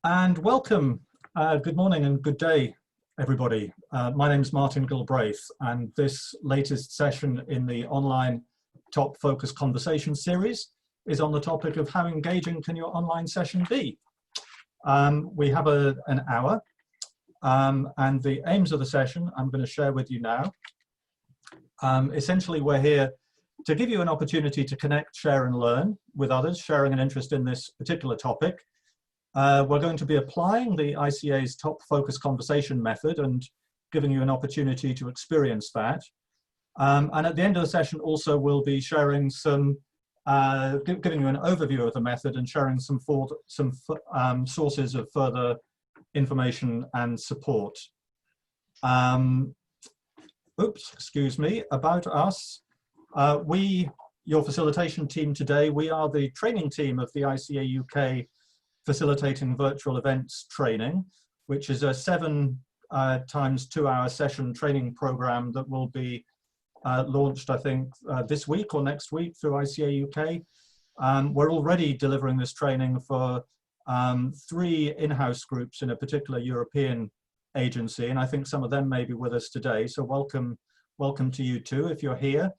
And welcome, good morning and good day, everybody. My name is Martin Gilbraith, and this latest session in the online Top Focus Conversation series is on the topic of how engaging can your online session be? We have an hour, and the aims of the session I'm going to share with you now. Essentially, we're here to give you an opportunity to connect, share and learn with others, sharing an interest in this particular topic. We're going to be applying the ICA's Top Focus Conversation method and giving you an opportunity to experience that. And at the end of the session also we'll be sharing some, giving you an overview of the method and sharing some sources of further information and support. Excuse me, about us. Your facilitation team today, we are the training team of the ICA UK Facilitating Virtual Events Training, which is a 7 times 2-hour session training program that will be launched, I think, this week or next week through ICA UK. We're already delivering this training for 3 in-house groups in a particular European agency, and I think some of them may be with us today, so welcome to you too if you're here.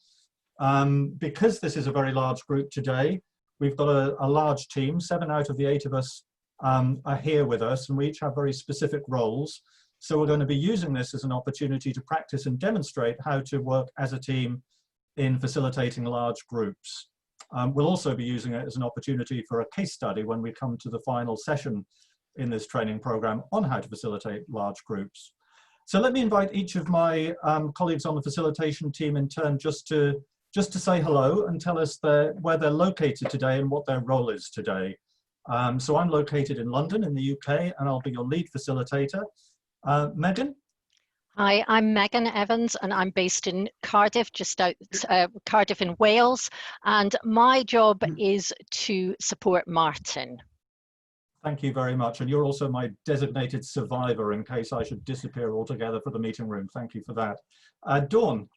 Because this is a very large group today, we've got a large team. 7 out of the 8 of us are here with us, and we each have very specific roles. So we're going to be using this as an opportunity to practice and demonstrate how to work as a team in facilitating large groups. We'll also be using it as an opportunity for a case study when we come to the final session in this training program on how to facilitate large groups. So let me invite each of my colleagues on the facilitation team in turn just to say hello and tell us where they're located today and what their role is today. So I'm located in London in the UK, and I'll be your lead facilitator. Megan? Hi, I'm Megan Evans, and I'm based in Cardiff, just out Cardiff in Wales, and my job is to support Martin. Thank you very much, and you're also my designated survivor in case I should disappear altogether for the meeting room. Thank you for that. Dawn?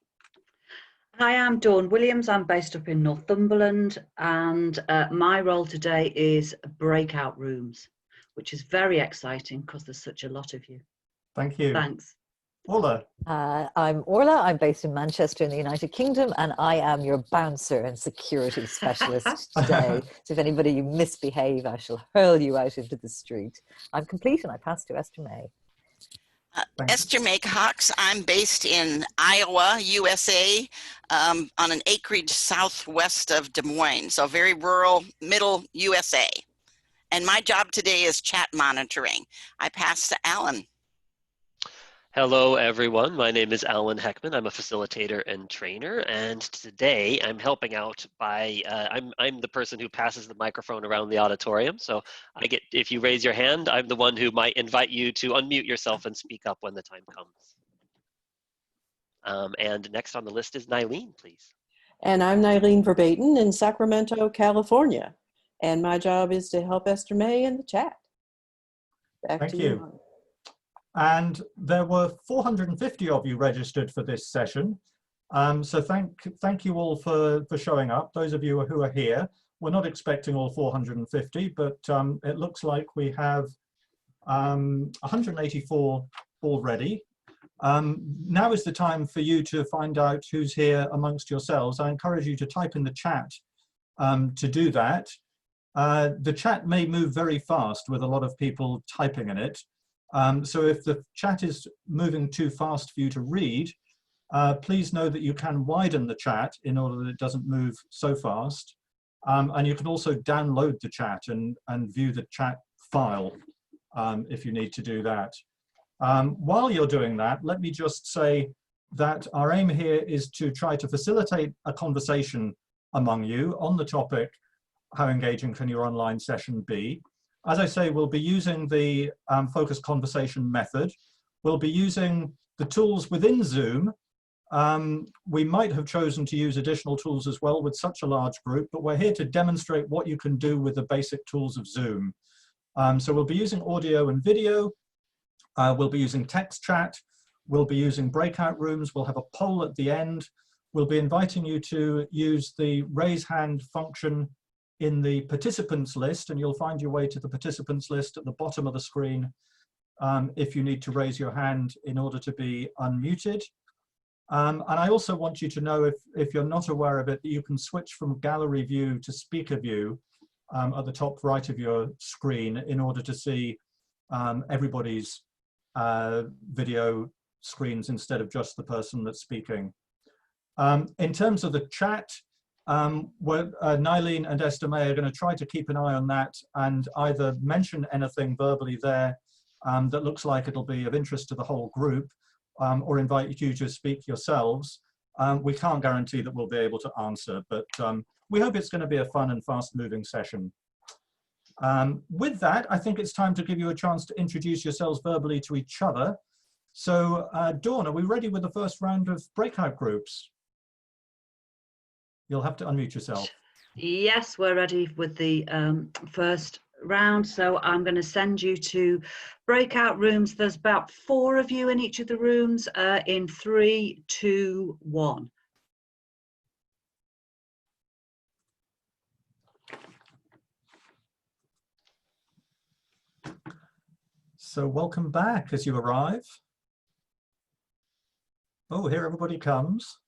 Hi, I'm Dawn Williams. I'm based up in Northumberland, and my role today is breakout rooms, which is very exciting because there's such a lot of you. Thank you. Thanks. Orla. I'm Orla. I'm based in Manchester in the United Kingdom, and I am your bouncer and security specialist today. So if anybody you misbehave, I shall hurl you out into the street. I'm complete, and I pass to Esther May. Esther May Cox. I'm based in Iowa, USA, on an acreage southwest of Des Moines, so very rural, middle USA. And my job today is chat monitoring. I pass to Alan. Hello, everyone. My name is Alan Heckman. I'm a facilitator and trainer, and today I'm helping out by, I'm the person who passes the microphone around the auditorium. So I get, if you raise your hand, I'm the one who might invite you to unmute yourself and speak up when the time comes. And next on the list is Nylene, please. And I'm Nylene Verbaten in Sacramento, California. And my job is to help Esther May in the chat. Thank you. And there were 450 of you registered for this session. So thank you all for showing up. Those of you who are here, we're not expecting all 450, but it looks like we have 184 already. Now is the time for you to find out who's here amongst yourselves. I encourage you to type in the chat to do that. The chat may move very fast with a lot of people typing in it. So if the chat is moving too fast for you to read, please know that you can widen the chat in order that it doesn't move so fast. And you can also download the chat and view the chat file if you need to do that. While you're doing that, let me just say that our aim here is to try to facilitate a conversation among you on the topic, how engaging can your online session be? As I say, we'll be using the focused conversation method. We'll be using the tools within Zoom. We might have chosen to use additional tools as well with such a large group, but we're here to demonstrate what you can do with the basic tools of Zoom. So we'll be using audio and video. We'll be using text chat. We'll be using breakout rooms. We'll have a poll at the end. We'll be inviting you to use the raise hand function in the participants list, and you'll find your way to the participants list at the bottom of the screen if you need to raise your hand in order to be unmuted. And I also want you to know, if you're not aware of it, that you can switch from gallery view to speaker view at the top right of your screen in order to see everybody's video screens instead of just the person that's speaking. In terms of the chat, Nylene and Esther May are going to try to keep an eye on that and either mention anything verbally there that looks like it'll be of interest to the whole group, or invite you to speak yourselves. We can't guarantee that we'll be able to answer, but we hope it's going to be a fun and fast-moving session. With that, I think it's time to give you a chance to introduce yourselves verbally to each other. So, Dawn, are we ready with the first round of breakout groups? You'll have to unmute yourself. Yes, we're ready with the first round. So I'm going to send you to breakout rooms. There's about 4 of you in each of the rooms in 3, 2, 1. So welcome back as you arrive. Oh, here everybody comes.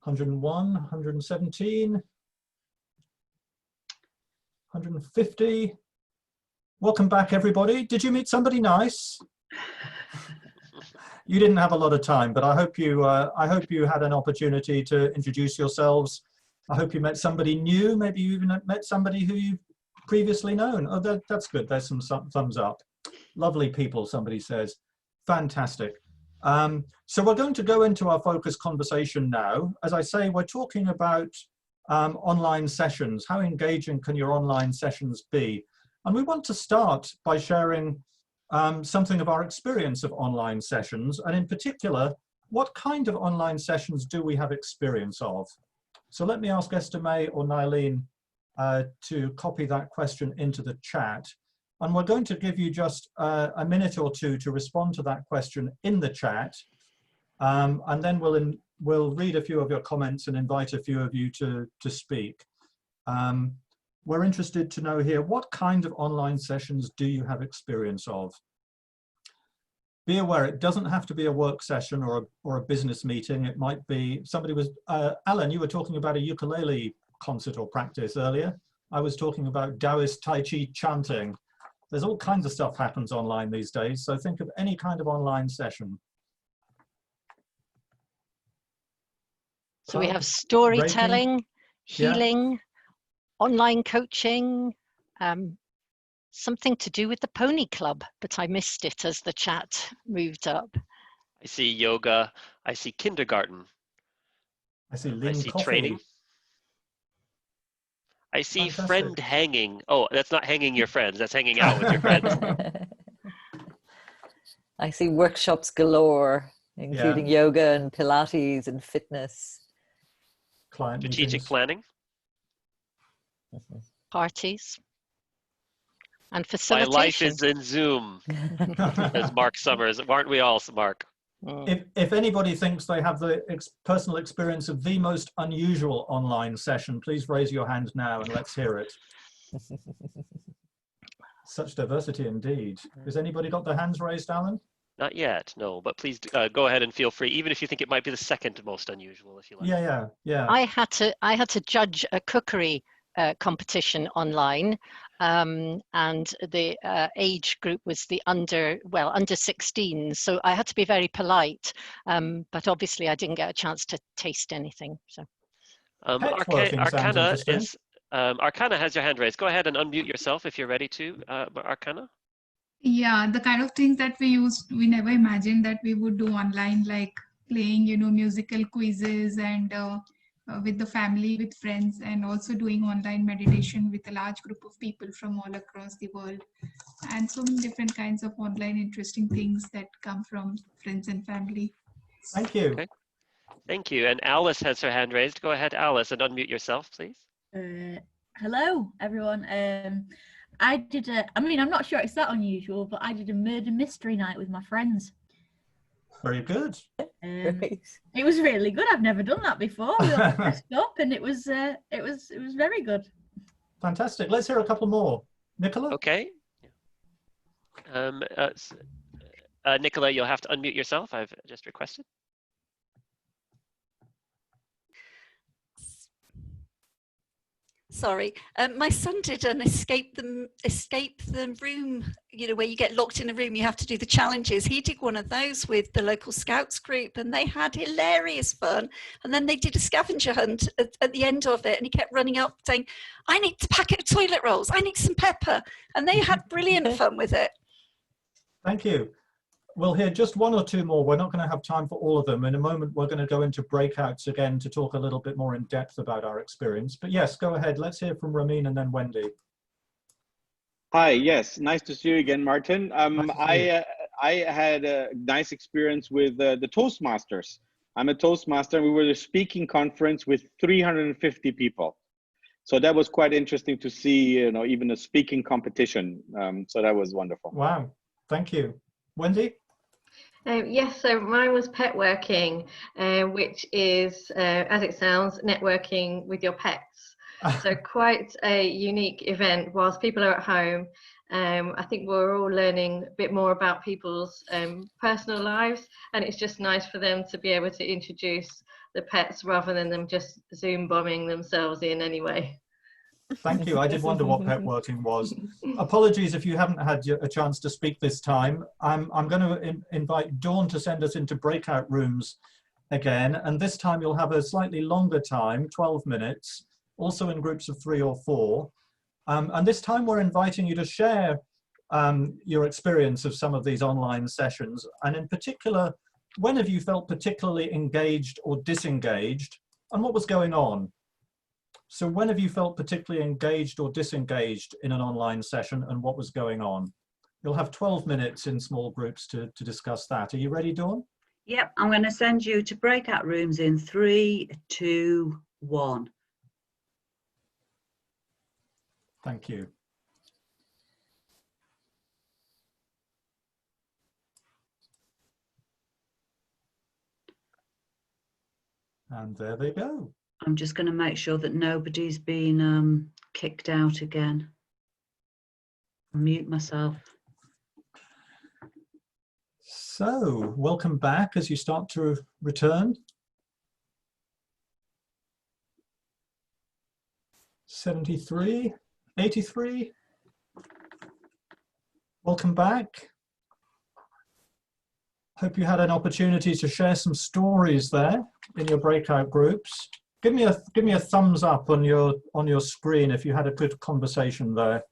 101, 117, 150. Welcome back, everybody. Did you meet somebody nice? You didn't have a lot of time, but I hope you had an opportunity to introduce yourselves. I hope you met somebody new. Maybe you even met somebody who you've previously known. Oh, that's good. There's some thumbs up. Lovely people, somebody says. Fantastic. So we're going to go into our focus conversation now. As I say, we're talking about online sessions. How engaging can your online sessions be? And we want to start by sharing something of our experience of online sessions, and in particular, what kind of online sessions do we have experience of? So let me ask Esther May or Nylene to copy that question into the chat. And we're going to give you just a minute or two to respond to that question in the chat. And then we'll read a few of your comments and invite a few of you to speak. We're interested to know here, what kind of online sessions do you have experience of? Be aware, it doesn't have to be a work session or a business meeting. It might be, somebody was, Alan, you were talking about a ukulele concert or practice earlier. I was talking about Taoist Tai Chi chanting. There's all kinds of stuff happens online these days, so think of any kind of online session. So we have storytelling, healing, online coaching, something to do with the pony club, but I missed it as the chat moved up. I see yoga. I see kindergarten. I see lean coffee. Training. I see Fantastic. Friend hanging. Oh, that's not hanging your friends. That's hanging out with your friends. I see workshops galore, including yoga and Pilates and fitness. Client Strategic meetings. planning. Parties. And facilitation. My life is in Zoom, as Mark Summers. Aren't we all, Mark? If anybody thinks they have the personal experience of the most unusual online session, please raise your hand now and let's hear it. Such diversity indeed. Has anybody got their hands raised, Alan? Not yet, no, but please go ahead and feel free, even if you think it might be the second most unusual, if you like. Yeah. I had to judge a cookery competition online, and the age group was the under 16, so I had to be very polite, but obviously I didn't get a chance to taste anything. So Arcana is Arcana has your hand raised. Go ahead and unmute yourself if you're ready to, Arcana. Yeah, the kind of things that we never imagined that we would do online, like playing, musical quizzes and with the family, with friends, and also doing online meditation with a large group of people from all across the world, and so many different kinds of online interesting things that come from friends and family. Thank you. Okay. Thank you. And Alice has her hand raised. Go ahead, Alice, and unmute yourself, please. Hello, everyone. I did I'm not sure it's that unusual, but I did a murder mystery night with my friends. Very good. Right. It was really good. I've never done that before. We all dressed up, and it was very good. Fantastic. Let's hear a couple more. Nicola? Okay. Nicola, you'll have to unmute yourself. I've just requested. Sorry, my son did an escape the room, you know, where you get locked in a room, you have to do the challenges. He did one of those with the local scouts group, and they had hilarious fun. And then they did a scavenger hunt at the end of it, and he kept running up saying, I need a packet of toilet rolls, I need some pepper. And they had brilliant fun with it. Thank you. We'll hear just one or two more. We're not going to have time for all of them. In a moment, we're going to go into breakouts again to talk a little bit more in depth about our experience. But yes, go ahead. Let's hear from Ramin and then Wendy. Hi, yes, nice to see you again, Martin. I had a nice experience with the Toastmasters. I'm a Toastmaster. We were at a speaking conference with 350 people. So that was quite interesting to see, you know, even a speaking competition. So that was wonderful. Wow, thank you. Wendy? Yes, so mine was pet working, which is, as it sounds, networking with your pets. So quite a unique event whilst people are at home. I think we're all learning a bit more about people's personal lives, and it's just nice for them to be able to introduce the pets rather than them just Zoom bombing themselves in anyway. Thank you. I did wonder what pet working was. Apologies if you haven't had a chance to speak this time. I'm going to invite Dawn to send us into breakout rooms again, and this time you'll have a slightly longer time, 12 minutes, also in groups of 3 or 4. And this time we're inviting you to share your experience of some of these online sessions, and in particular, when have you felt particularly engaged or disengaged, and what was going on? So when have you felt particularly engaged or disengaged in an online session, and what was going on? You'll have 12 minutes in small groups to discuss that. Are you ready, Dawn? Yep, I'm going to send you to breakout rooms in 3, 2, 1. Thank you. And there they go. I'm just going to make sure that nobody's been kicked out again. Mute myself. So, welcome back as you start to return. 73, 83. Welcome back. Hope you had an opportunity to share some stories there in your breakout groups. Give me a thumbs up on your screen if you had a good conversation there.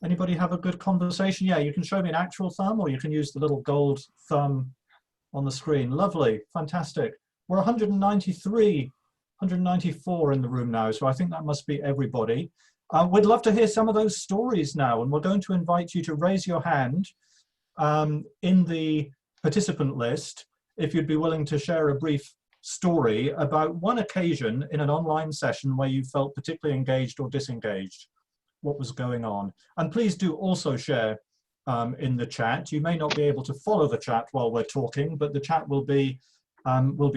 Anybody have a good conversation? Yeah, you can show me an actual thumb, or you can use the little gold thumb on the screen. Lovely, fantastic. We're 193, 194 in the room now, so I think that must be everybody. We'd love to hear some of those stories now, and we're going to invite you to raise your hand in the participant list if you'd be willing to share a brief story about one occasion in an online session where you felt particularly engaged or disengaged. What was going on? And please do also share in the chat. You may not be able to follow the chat while we're talking, but the chat will be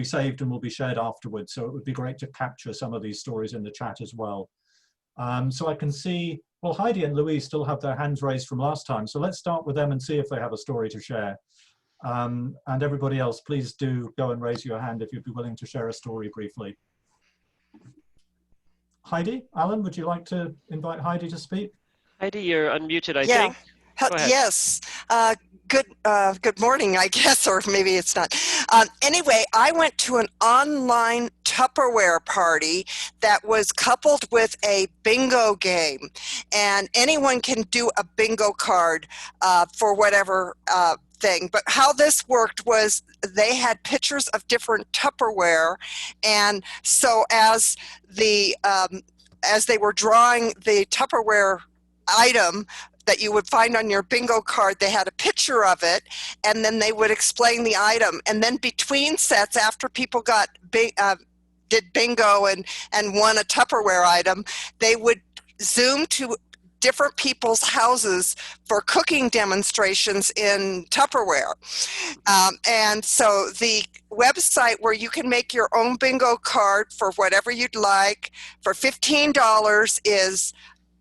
saved and will be shared afterwards. So it would be great to capture some of these stories in the chat as well. So I can see, well, Heidi and Louise still have their hands raised from last time. So let's start with them and see if they have a story to share. And everybody else, please do go and raise your hand if you'd be willing to share a story briefly. Heidi, Alan, would you like to invite Heidi to speak? Heidi, you're unmuted, I think. Go ahead. Yes. Good morning, I guess, or maybe it's not. Anyway, I went to an online Tupperware party that was coupled with a bingo game, and anyone can do a bingo card for whatever thing. But how this worked was they had pictures of different Tupperware, and so as they were drawing the Tupperware item that you would find on your bingo card, they had a picture of it, and then they would explain the item. And then between sets, after people got did bingo and won a Tupperware item, they would Zoom to different people's houses for cooking demonstrations in Tupperware. And so the website where you can make your own bingo card for whatever you'd like for $15 is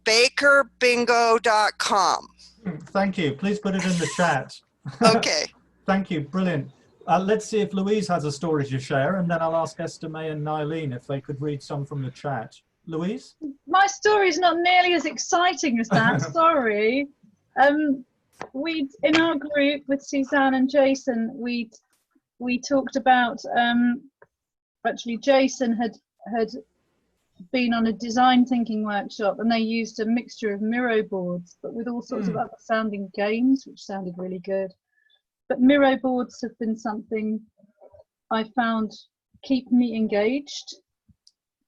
bakerbingo.com. Thank you. Please put it in the chat. Okay. Thank you. Brilliant. Let's see if Louise has a story to share, and then I'll ask Esther May and Nylene if they could read some from the chat. Louise? My story is not nearly as exciting as that. Sorry. We in our group with Suzanne and Jason, we talked about actually Jason had been on a design thinking workshop, and they used a mixture of Miro boards, but with all sorts of other sounding games, which sounded really good. But Miro boards have been something I found keep me engaged.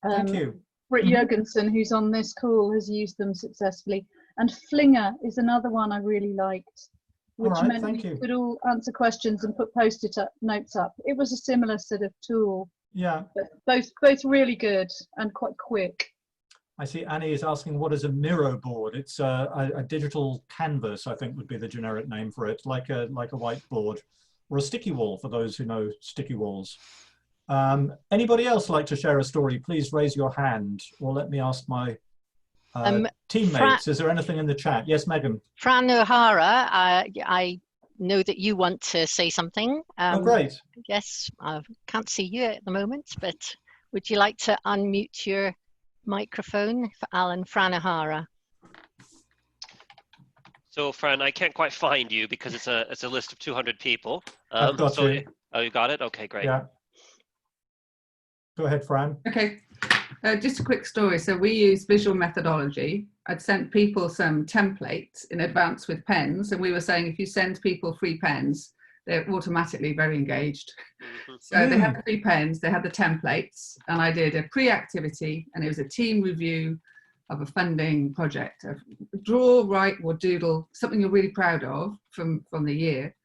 Thank you. Britt Jurgensen, who's on this call, has used them successfully. And Flinger is another one I really liked, which meant we could all answer questions and put post-it notes up. It was a similar sort of tool. Yeah. But both really good and quite quick. I see Annie is asking, what is a Miro board? It's a digital canvas, I think would be the generic name for it, like a whiteboard, or a sticky wall for those who know sticky walls. Anybody else like to share a story? Please raise your hand, or let me ask my teammates. Is there anything in the chat? Yes, Megan. Franny Hara, I know that you want to say something. Oh, great. Yes, I can't see you at the moment, but would you like to unmute your microphone for Franny Hara? So, Fran, I can't quite find you because it's a list of 200 people. I've got you. Oh, you got it? Okay, great. Yeah. Go ahead, Fran. Okay, just a quick story. So we use visual methodology. I'd sent people some templates in advance with pens, and we were saying if you send people free pens, they're automatically very engaged. So they had the free pens, they had the templates, and I did a pre-activity, and it was a team review of a funding project. Draw, write, or doodle something you're really proud of from the year.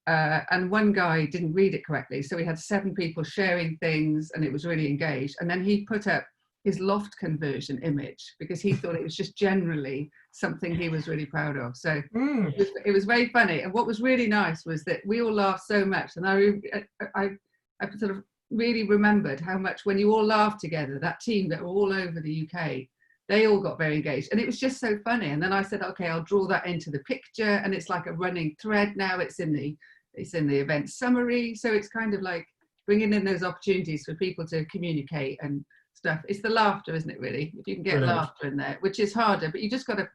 And one guy didn't read it correctly, so we had 7 people sharing things, and it was really engaged. And then he put up his loft conversion image because he thought it was just generally something he was really proud of. So it was very funny. And what was really nice was that we all laughed so much, and I sort of really remembered how much when you all laughed together, that team that were all over the UK, they all got very engaged, and it was just so funny. And then I said, okay, I'll draw that into the picture, and it's like a running thread now. It's in the event summary, so it's kind of like bringing in those opportunities for people to communicate and stuff. It's the laughter, isn't it, really? If you can get laughter in there, which is harder, but you just got to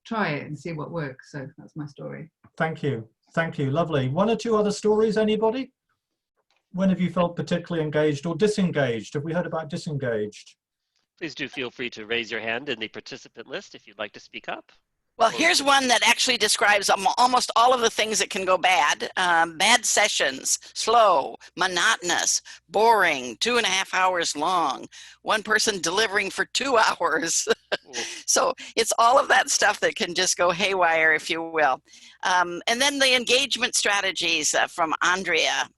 try it and see what works. So that's my story. Thank you. Thank you. Lovely. 1 or 2 other stories, anybody? When have you felt particularly engaged or disengaged? Have we heard about disengaged? Please do feel free to raise your hand in the participant list if you'd like to speak up. Well, here's one that actually describes almost all of the things that can go bad. Bad sessions, slow, monotonous, boring, 2.5 hours long, one person delivering for 2 hours. So it's all of that stuff that can just go haywire, if you will. And then the engagement strategies from Andrea,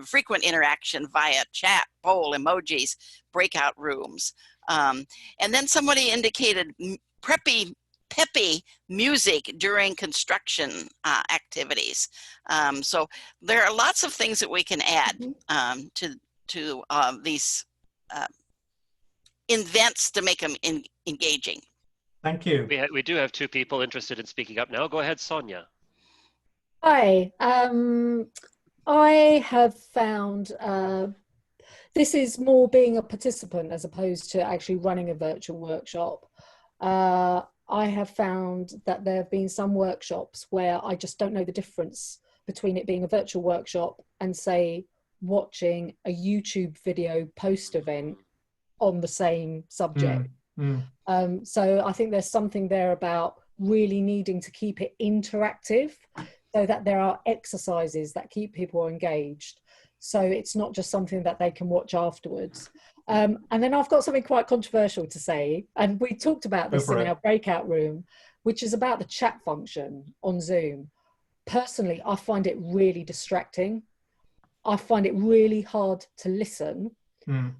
frequent interaction via chat, poll, emojis, breakout rooms. And then somebody indicated peppy music during construction activities. So there are lots of things that we can add to these events to make them engaging. Thank you. We do have 2 people interested in speaking up now. Go ahead, Sonia. Hi. I have found this is more being a participant as opposed to actually running a virtual workshop. I have found that there have been some workshops where I just don't know the difference between it being a virtual workshop and, say, watching a YouTube video post-event on the same subject. So I think there's something there about really needing to keep it interactive so that there are exercises that keep people engaged. So it's not just something that they can watch afterwards. And then I've got something quite controversial to say, and we talked about this in our breakout room, which is about the chat function on Zoom. Personally, I find it really distracting. I find it really hard to listen. When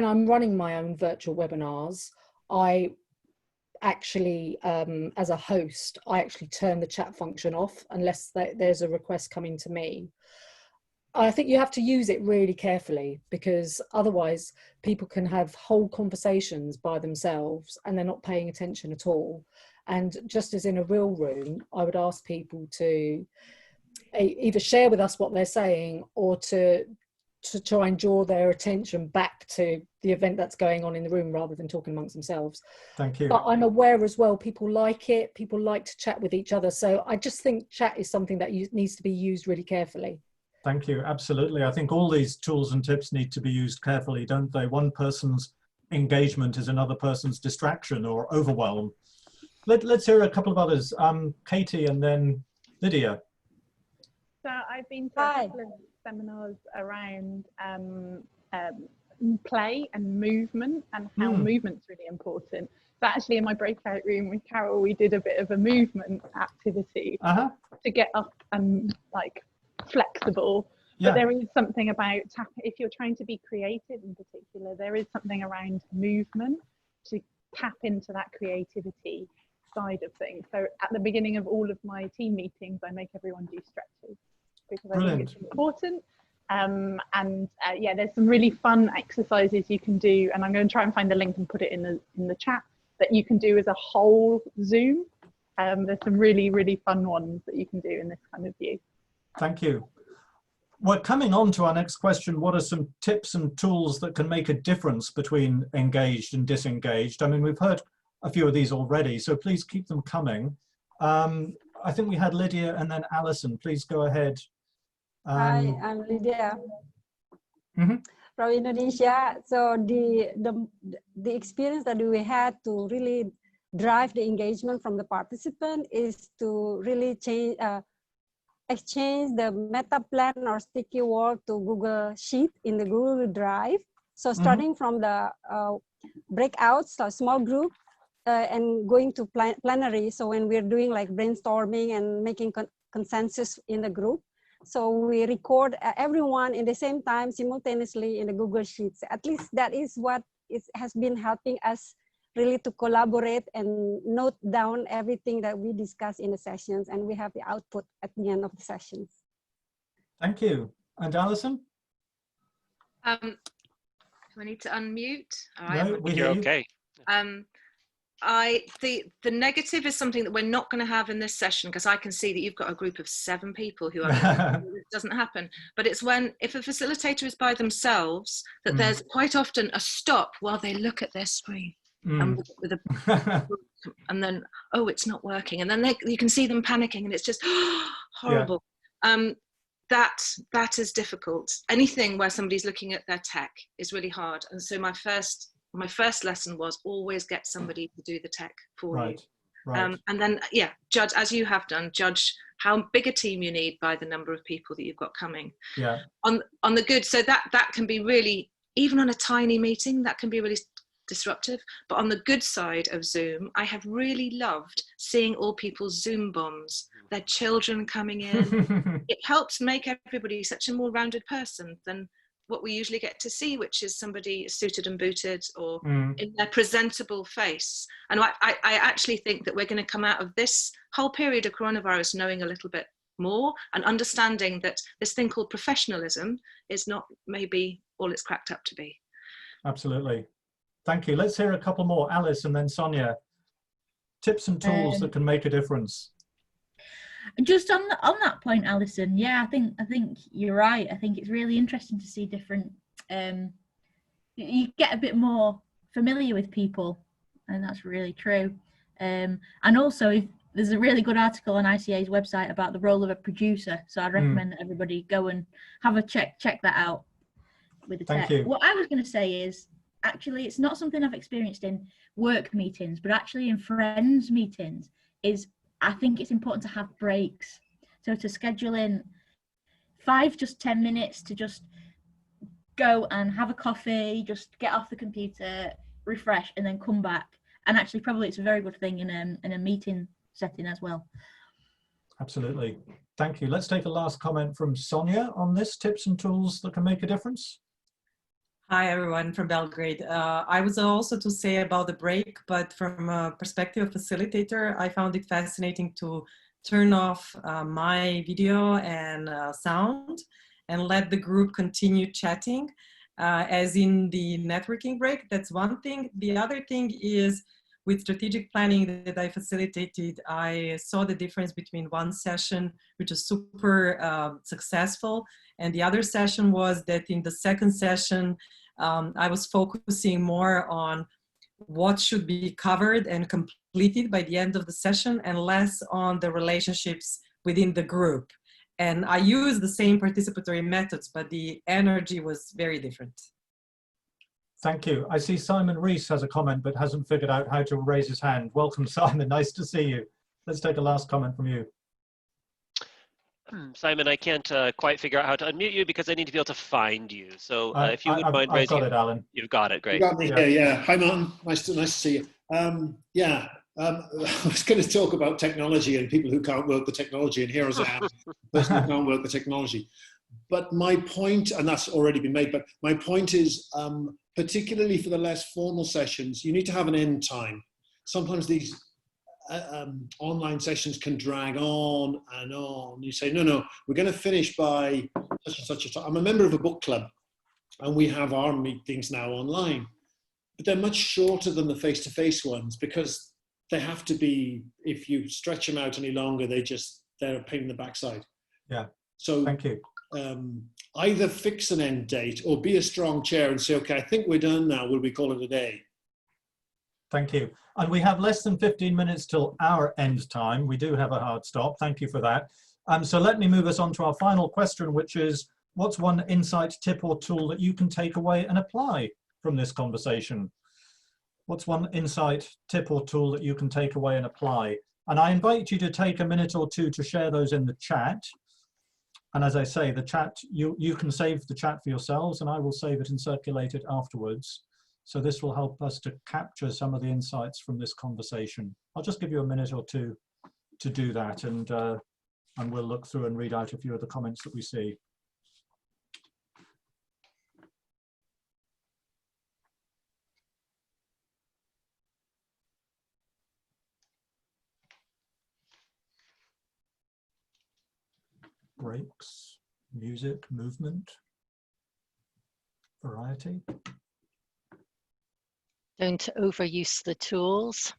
I'm running my own virtual webinars, I actually, as a host, I actually turn the chat function off unless there's a request coming to me. I think you have to use it really carefully, because otherwise people can have whole conversations by themselves and they're not paying attention at all. And just as in a real room, I would ask people to either share with us what they're saying, or to try and draw their attention back to the event that's going on in the room rather than talking amongst themselves. Thank you. But I'm aware as well, people like it, people like to chat with each other. So I just think chat is something that needs to be used really carefully. Thank you, absolutely. I think all these tools and tips need to be used carefully, don't they? One person's engagement is another person's distraction or overwhelm. Let's hear a couple of others. Katie and then Lydia. So I've been to a couple of seminars around play and movement, and how movement's really important. So actually in my breakout room with Carol, we did a bit of a movement activity to get up and like flexible. But there is something about if you're trying to be creative in particular, there is something around movement to tap into that creativity side of things. So at the beginning of all of my team meetings, I make everyone do stretches, because I think it's important. Yeah, there's some really fun exercises you can do, and I'm going to try and find the link and put it in the chat, that you can do as a whole Zoom. There's some really fun ones that you can do in this kind of view. Thank you. We're coming on to our next question. What are some tips and tools that can make a difference between engaged and disengaged? I mean, we've heard a few of these already, so please keep them coming. I think we had Lydia and then Alison. Please go ahead. Hi, I'm Lydia from Indonesia. So the experience that we had to really drive the engagement from the participant is to really exchange the meta plan or sticky wall to Google Sheet in the Google Drive. So starting from the breakouts, a small group, and going to plenary. So when we're doing like brainstorming and making consensus in the group, so we record everyone in the same time simultaneously in the Google Sheets. At least that is what has been helping us really to collaborate and note down everything that we discuss in the sessions, and we have the output at the end of the sessions. Thank you. And Alison? Do I need to unmute? No, we hear you. Okay. The negative is something that we're not going to have in this session, because I can see that you've got a group of 7 people who are it doesn't happen. But it's if a facilitator is by themselves, that there's quite often a stop while they look at their screen. And and then, oh, it's not working, and then you can see them panicking, and it's just horrible. That is difficult. Anything where somebody's looking at their tech is really hard. And so my first lesson was always get somebody to do the tech for you. Right. And then judge, as you have done, judge how big a team you need by the number of people that you've got coming. On the good, so that can be really, even on a tiny meeting, that can be really disruptive. But on the good side of Zoom, I have really loved seeing all people's Zoom bombs, their children coming in. It helps make everybody such a more rounded person than what we usually get to see, which is somebody suited and booted or in their presentable face. And I actually think that we're going to come out of this whole period of coronavirus knowing a little bit more and understanding that this thing called professionalism is not maybe all it's cracked up to be. Absolutely. Thank you. Let's hear a couple more. Alice and then Sonia. Tips and tools that can make a difference. Just on that point, Alison, yeah, I think you're right. I think it's really interesting to see different, you get a bit more familiar with people, and that's really true. And also, there's a really good article on ICA's website about the role of a producer, so I'd recommend that everybody go and have a check that out with the tech. Thank you. What I was going to say is, actually, it's not something I've experienced in work meetings, but actually in friends meetings is, I think it's important to have breaks. So to schedule in 5, just 10 minutes to just go and have a coffee, just get off the computer, refresh, and then come back. And actually, probably it's a very good thing in a meeting setting as well. Absolutely. Thank you. Let's take a last comment from Sonia on this, tips and tools that can make a difference. Hi, everyone from Belgrade. I was also to say about the break, but from a perspective of facilitator, I found it fascinating to turn off my video and sound and let the group continue chatting, as in the networking break. That's one thing. The other thing is with strategic planning that I facilitated, I saw the difference between one session, which was super successful, and the other session was that in the second session, I was focusing more on what should be covered and completed by the end of the session and less on the relationships within the group. And I used the same participatory methods, but the energy was very different. Thank you. I see Simon Rees has a comment but hasn't figured out how to raise his hand. Welcome, Simon. Nice to see you. Let's take a last comment from you. Simon, I can't quite figure out how to unmute you because I need to be able to find you. So if you wouldn't mind raising, I've got it, Alan. You've got it. Great. You got me here, yeah. Hi, Martin. Nice to see you. I was going to talk about technology and people who can't work the technology, and here I am, the person who can't work the technology. But my point, and that's already been made, but my point is, particularly for the less formal sessions, you need to have an end time. Sometimes these online sessions can drag on and on. You say, no, we're going to finish by such and such a time. I'm a member of a book club, and we have our meetings now online, but they're much shorter than the face-to-face ones because they have to be, if you stretch them out any longer, they're a pain in the backside. Yeah. So thank you. Either fix an end date or be a strong chair and say, okay, I think we're done now. Will we call it a day? Thank you. And we have less than 15 minutes till our end time. We do have a hard stop. Thank you for that. So let me move us on to our final question, which is, what's one insight, tip or tool that you can take away and apply from this conversation? What's one insight, tip or tool that you can take away and apply? And I invite you to take a minute or two to share those in the chat. And as I say, the chat, you can save the chat for yourselves, and I will save it and circulate it afterwards. So this will help us to capture some of the insights from this conversation. I'll just give you a minute or two to do that, and we'll look through and read out a few of the comments that we see. Breaks, music, movement, variety. Don't overuse the tools.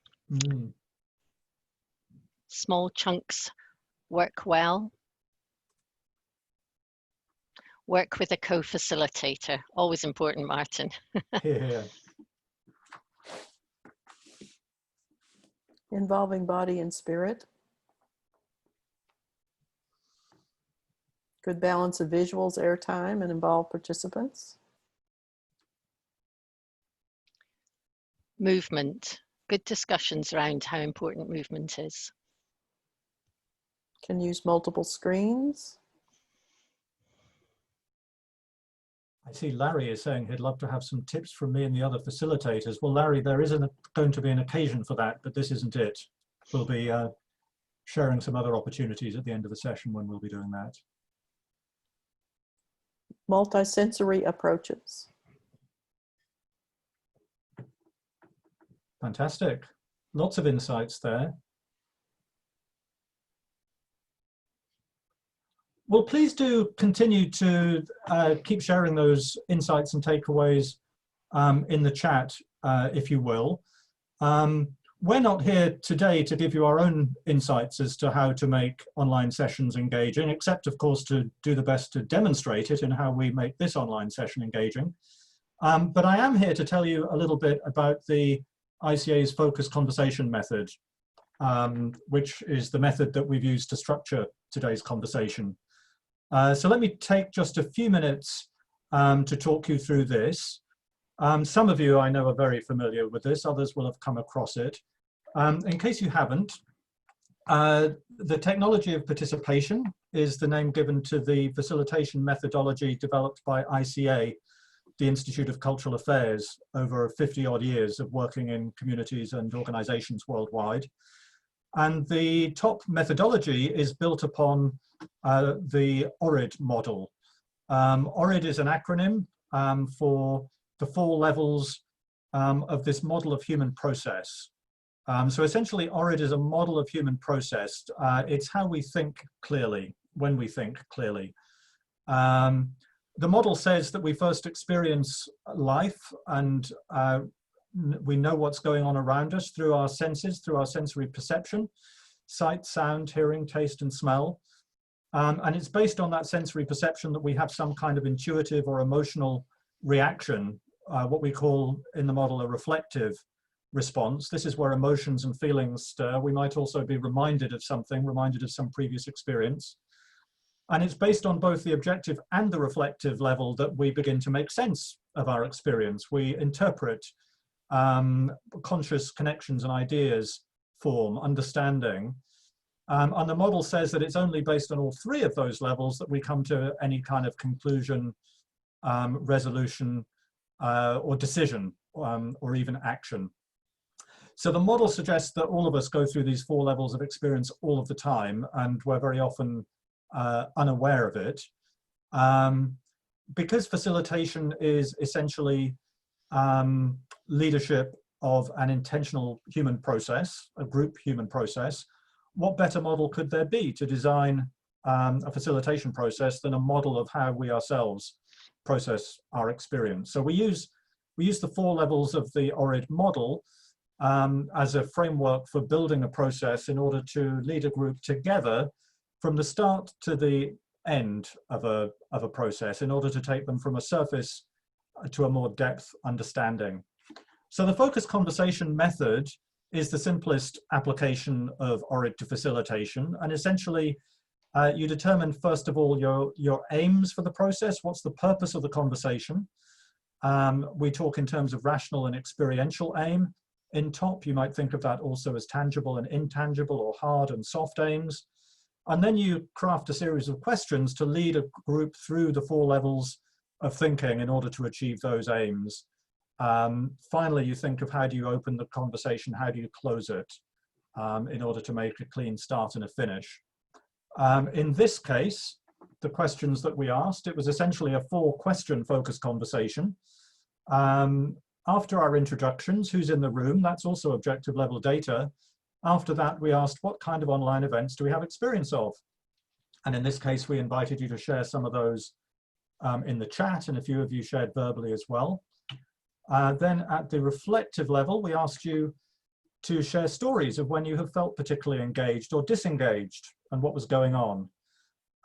Small chunks work well. Work with a co-facilitator. Always important, Martin. Yeah. Involving body and spirit. Good balance of visuals, airtime, and involve participants. Movement. Good discussions around how important movement is. Can use multiple screens. I see Larry is saying he'd love to have some tips from me and the other facilitators. Well, Larry, there isn't going to be an occasion for that, but this isn't it. We'll be sharing some other opportunities at the end of the session when we'll be doing that. Multisensory approaches. Fantastic. Lots of insights there. Well, please do continue to keep sharing those insights and takeaways in the chat, if you will. We're not here today to give you our own insights as to how to make online sessions engaging, except, of course, to do the best to demonstrate it in how we make this online session engaging. But I am here to tell you a little bit about the ICA's focused conversation method, which is the method that we've used to structure today's conversation. So let me take just a few minutes to talk you through this. Some of you I know are very familiar with this, others will have come across it. In case you haven't, the technology of participation is the name given to the facilitation methodology developed by ICA, the Institute of Cultural Affairs, over 50-odd years of working in communities and organizations worldwide. And the top methodology is built upon the ORID model. ORID is an acronym for the 4 levels of this model of human process. So essentially, ORID is a model of human process. It's how we think clearly, when we think clearly. The model says that we first experience life and we know what's going on around us through our senses, through our sensory perception, sight, sound, hearing, taste, and smell. And it's based on that sensory perception that we have some kind of intuitive or emotional reaction, what we call in the model a reflective response. This is where emotions and feelings stir. We might also be reminded of something, reminded of some previous experience. And it's based on both the objective and the reflective level that we begin to make sense of our experience. We interpret, conscious connections and ideas form, understanding. And the model says that it's only based on all 3 of those levels that we come to any kind of conclusion, resolution, or decision, or even action. So the model suggests that all of us go through these 4 levels of experience all of the time, and we're very often unaware of it. Because facilitation is essentially leadership of an intentional human process, a group human process, what better model could there be to design a facilitation process than a model of how we ourselves process our experience? So we use the 4 levels of the ORID model as a framework for building a process in order to lead a group together from the start to the end of a process, in order to take them from a surface to a more depth understanding. So the focused conversation method is the simplest application of ORID to facilitation. And essentially, you determine, first of all, your aims for the process. What's the purpose of the conversation? We talk in terms of rational and experiential aim. In top, you might think of that also as tangible and intangible, or hard and soft aims. And then you craft a series of questions to lead a group through the 4 levels of thinking in order to achieve those aims. Finally, you think of how do you open the conversation, how do you close it in order to make a clean start and a finish. In this case, the questions that we asked, it was essentially a 4-question focused conversation. After our introductions, who's in the room, that's also objective level data. After that, we asked what kind of online events do we have experience of? And in this case, we invited you to share some of those in the chat, and a few of you shared verbally as well. Then at the reflective level, we asked you to share stories of when you have felt particularly engaged or disengaged and what was going on.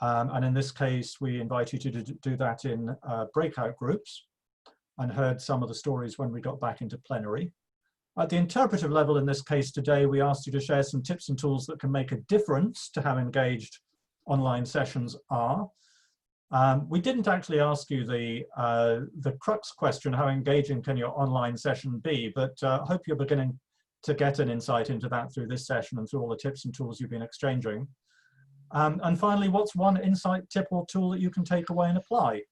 And in this case, we invite you to do that in breakout groups, and heard some of the stories when we got back into plenary. At the interpretive level, in this case today, we asked you to share some tips and tools that can make a difference to how engaged online sessions are. We didn't actually ask you the crux question, how engaging can your online session be, but I hope you're beginning to get an insight into that through this session and through all the tips and tools you've been exchanging. And finally, what's one insight, tip, or tool that you can take away and apply?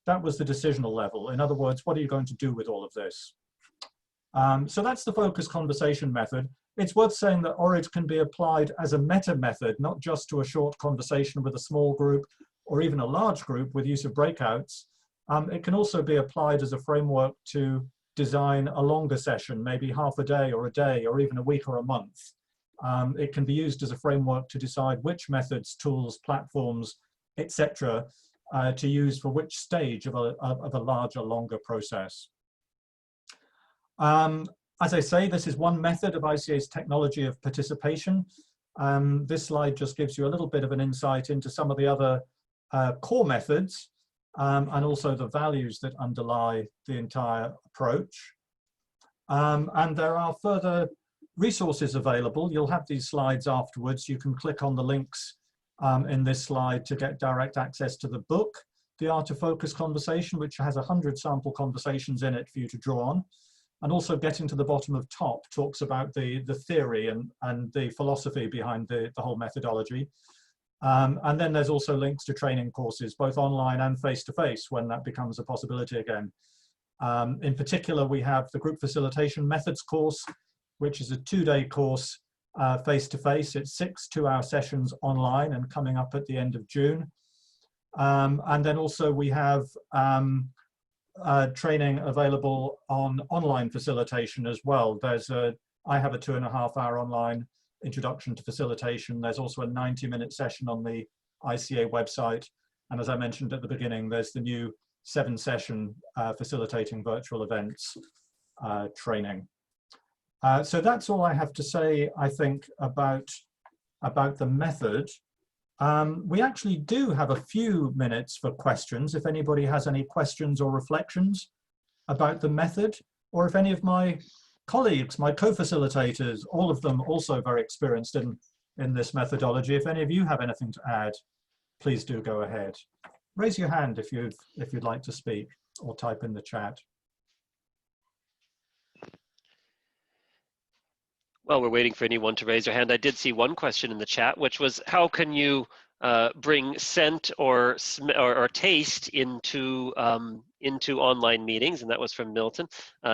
That was the decisional level. In other words, what are you going to do with all of this? So that's the focused conversation method. It's worth saying that ORID can be applied as a meta method, not just to a short conversation with a small group or even a large group with use of breakouts. It can also be applied as a framework to design a longer session, maybe half a day or even a week or a month. It can be used as a framework to decide which methods, tools, platforms, etc. To use for which stage of a larger, longer process. As I say, this is one method of ICA's technology of participation. This slide just gives you a little bit of an insight into some of the other core methods and also the values that underlie the entire approach. And there are further resources available. You'll have these slides afterwards. You can click on the links in this slide to get direct access to the book, The Art of Focused Conversation, which has 100 sample conversations in it for you to draw on. And also Getting to the Bottom of Top talks about the theory and the philosophy behind the whole methodology. And then there's also links to training courses, both online and face-to-face, when that becomes a possibility again. In particular, we have the Group Facilitation Methods course, which is a 2-day course face-to-face. It's 6 2-hour sessions online and coming up at the end of June. And then also we have training available on online facilitation as well. I have a 2.5-hour online introduction to facilitation. There's also a 90-minute session on the ICA website. And as I mentioned at the beginning, there's the new 7-session facilitating virtual events training. So that's all I have to say, I think, about the method. We actually do have a few minutes for questions, if anybody has any questions or reflections about the method, or if any of my colleagues, my co-facilitators, all of them also very experienced in this methodology. If any of you have anything to add, please do go ahead. Raise your hand if you'd like to speak, or type in the chat. While we're waiting for anyone to raise their hand, I did see one question in the chat, which was, how can you bring scent or taste into online meetings? And that was from Milton.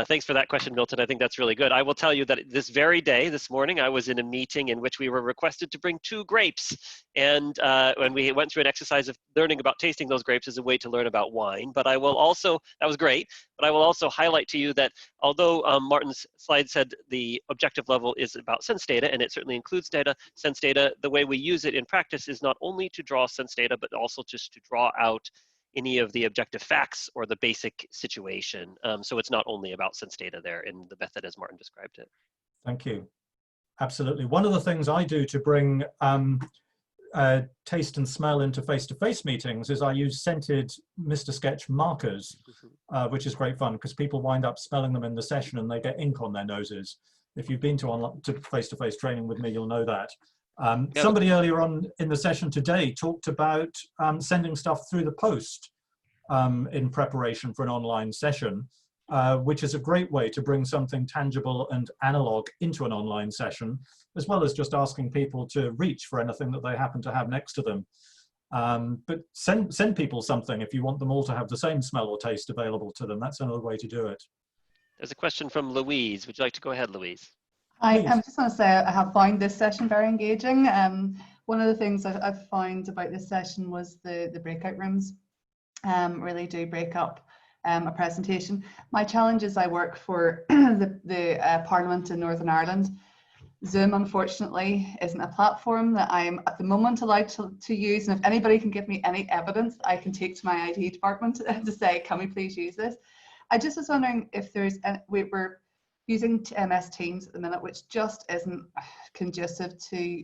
Thanks for that question, Milton. I think that's really good. I will tell you that this very day, this morning, I was in a meeting in which we were requested to bring 2 grapes. And when we went through an exercise of learning about tasting those grapes as a way to learn about wine. But I will also, that was great, but I will also highlight to you that although Martin's slide said the objective level is about sense data, and it certainly includes data, sense data, the way we use it in practice is not only to draw sense data, but also just to draw out any of the objective facts or the basic situation. So it's not only about sense data there in the method as Martin described it. Thank you. Absolutely. One of the things I do to bring taste and smell into face-to-face meetings is I use scented Mr. Sketch markers, which is great fun because people wind up smelling them in the session and they get ink on their noses. If you've been to face-to-face training with me, you'll know that. Somebody earlier on in the session today talked about sending stuff through the post in preparation for an online session, which is a great way to bring something tangible and analog into an online session, as well as just asking people to reach for anything that they happen to have next to them. But send people something if you want them all to have the same smell or taste available to them. That's another way to do it. There's a question from Louise. Would you like to go ahead, Louise? I just want to say I have found this session very engaging. One of the things I've found about this session was the breakout rooms really do break up a presentation. My challenge is I work for the Parliament in Northern Ireland. Zoom, unfortunately, isn't a platform that I'm at the moment allowed to use. And if anybody can give me any evidence that I can take to my IT department to say, can we please use this? I just was wondering if there's, we're using MS Teams at the minute, which just isn't conducive to,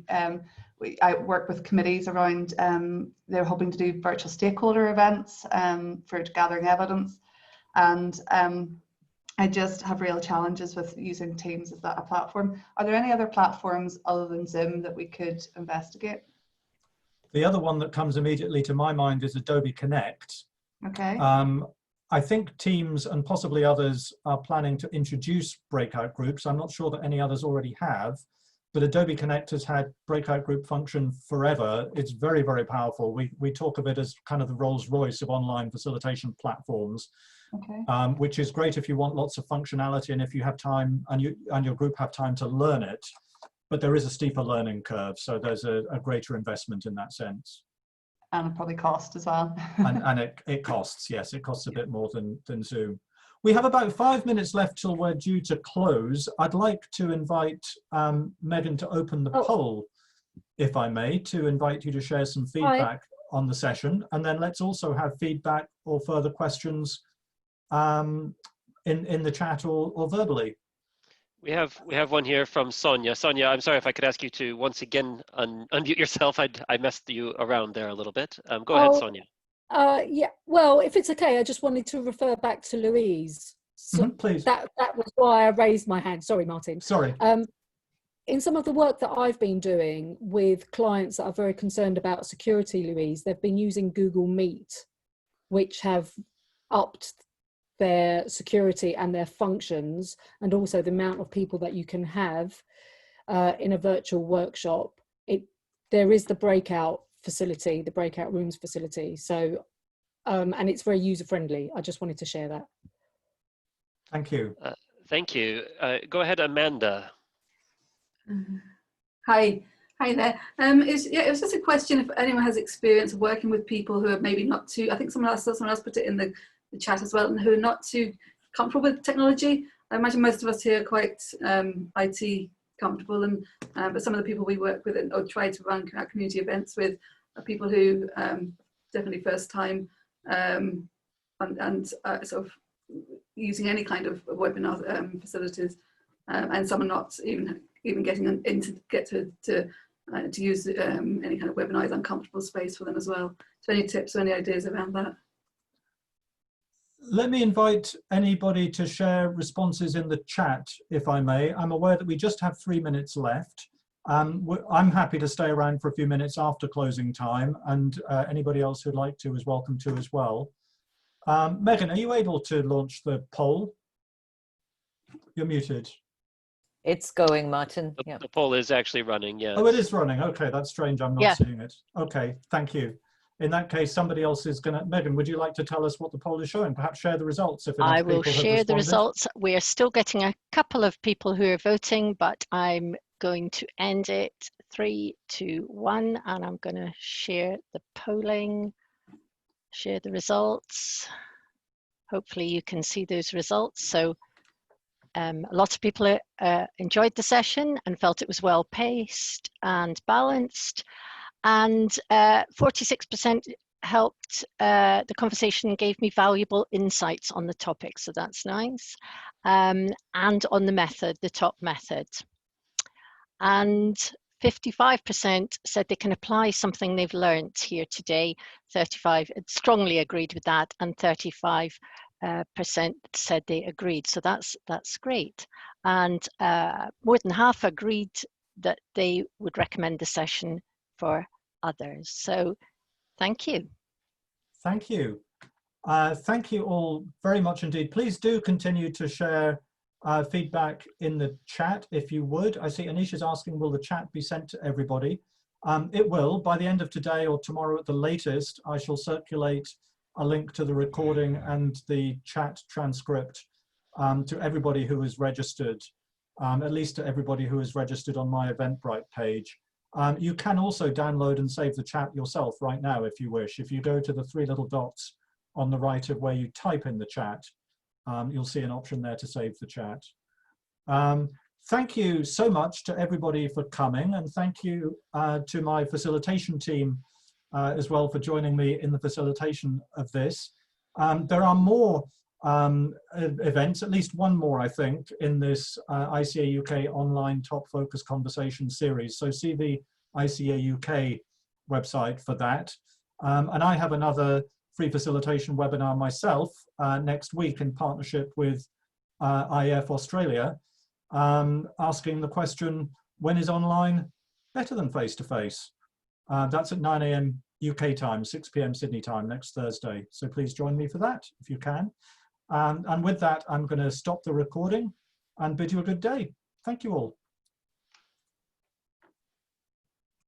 I work with committees around, they're hoping to do virtual stakeholder events for gathering evidence. And I just have real challenges with using Teams as a platform. Are there any other platforms other than Zoom that we could investigate? The other one that comes immediately to my mind is Adobe Connect. Okay. I think Teams and possibly others are planning to introduce breakout groups. I'm not sure that any others already have, but Adobe Connect has had breakout group function forever. It's very, very powerful. We talk of it as kind of the Rolls-Royce of online facilitation platforms, okay. Which is great if you want lots of functionality and if you have time and your group have time to learn it. But there is a steeper learning curve, so there's a greater investment in that sense. And probably cost as well. and it costs, yes, it costs a bit more than Zoom. We have about 5 minutes left till we're due to close. I'd like to invite Megan to open the poll, if I may, to invite you to share some feedback on the session. And then let's also have feedback or further questions in the chat or verbally. We have one here from Sonia. Sonia, I'm sorry if I could ask you to once again unmute yourself. I messed you around there a little bit. Go ahead, Sonia. Yeah, well, if it's okay, I just wanted to refer back to Louise. So please. That was why I raised my hand. Sorry, Martin. Sorry. In some of the work that I've been doing with clients that are very concerned about security, Louise, they've been using Google Meet, which have upped their security and their functions, and also the amount of people that you can have in a virtual workshop. There is the breakout facility, the breakout rooms facility. So, and it's very user friendly. I just wanted to share that. Thank you. Thank you. Go ahead, Amanda. Hi there. It was just a question if anyone has experience of working with people who are maybe not too, I think someone else put it in the the chat as well, and who are not too comfortable with technology. I imagine most of us here are quite IT comfortable, and but some of the people we work with or try to run our community events with are people who definitely first time and sort of using any kind of webinar facilities, and some are not even getting in to use any kind of webinar is uncomfortable space for them as well. So any tips or any ideas around that? Let me invite anybody to share responses in the chat, if I may. I'm aware that we just have 3 minutes left. I'm happy to stay around for a few minutes after closing time, and anybody else who'd like to is welcome to as well. Megan, are you able to launch the poll? You're muted. It's going, Martin. The poll is actually running, yeah. Oh, it is running. Okay, that's strange. I'm not seeing it. Okay, thank you. In that case, somebody else is going to... Megan, would you like to tell us what the poll is showing? Perhaps share the results if enough I will people have share the responded. results. We are still getting a couple of people who are voting, but I'm going to end it 3, 2, 1, and I'm going to share the polling, share the results. Hopefully you can see those results. So a lot of people enjoyed the session and felt it was well paced and balanced, and 46% helped the conversation gave me valuable insights on the topic, so that's nice, and on the method, the top method. And 55% said they can apply something they've learned here today. 35 strongly agreed with that, and 35% said they agreed. So that's great. And more than half agreed that they would recommend the session for others. So thank you. Thank you. Thank you all very much indeed. Please do continue to share feedback in the chat if you would. I see Anisha's asking, will the chat be sent to everybody? It will. By the end of today or tomorrow at the latest, I shall circulate a link to the recording and the chat transcript to everybody who is registered, at least to everybody who is registered on my Eventbrite page. You can also download and save the chat yourself right now if you wish. If you go to the 3 little dots on the right of where you type in the chat, you'll see an option there to save the chat. Thank you so much to everybody for coming, and thank you to my facilitation team as well for joining me in the facilitation of this. There are more events, at least one more, I think, in this ICA UK online top focus conversation series. So see the ICA UK website for that. And I have another free facilitation webinar myself next week in partnership with IF Australia, asking the question, when is online better than face-to-face? That's at 9 AM UK time, 6 PM Sydney time next Thursday. So please join me for that if you can. And with that, I'm going to stop the recording and bid you a good day. Thank you all.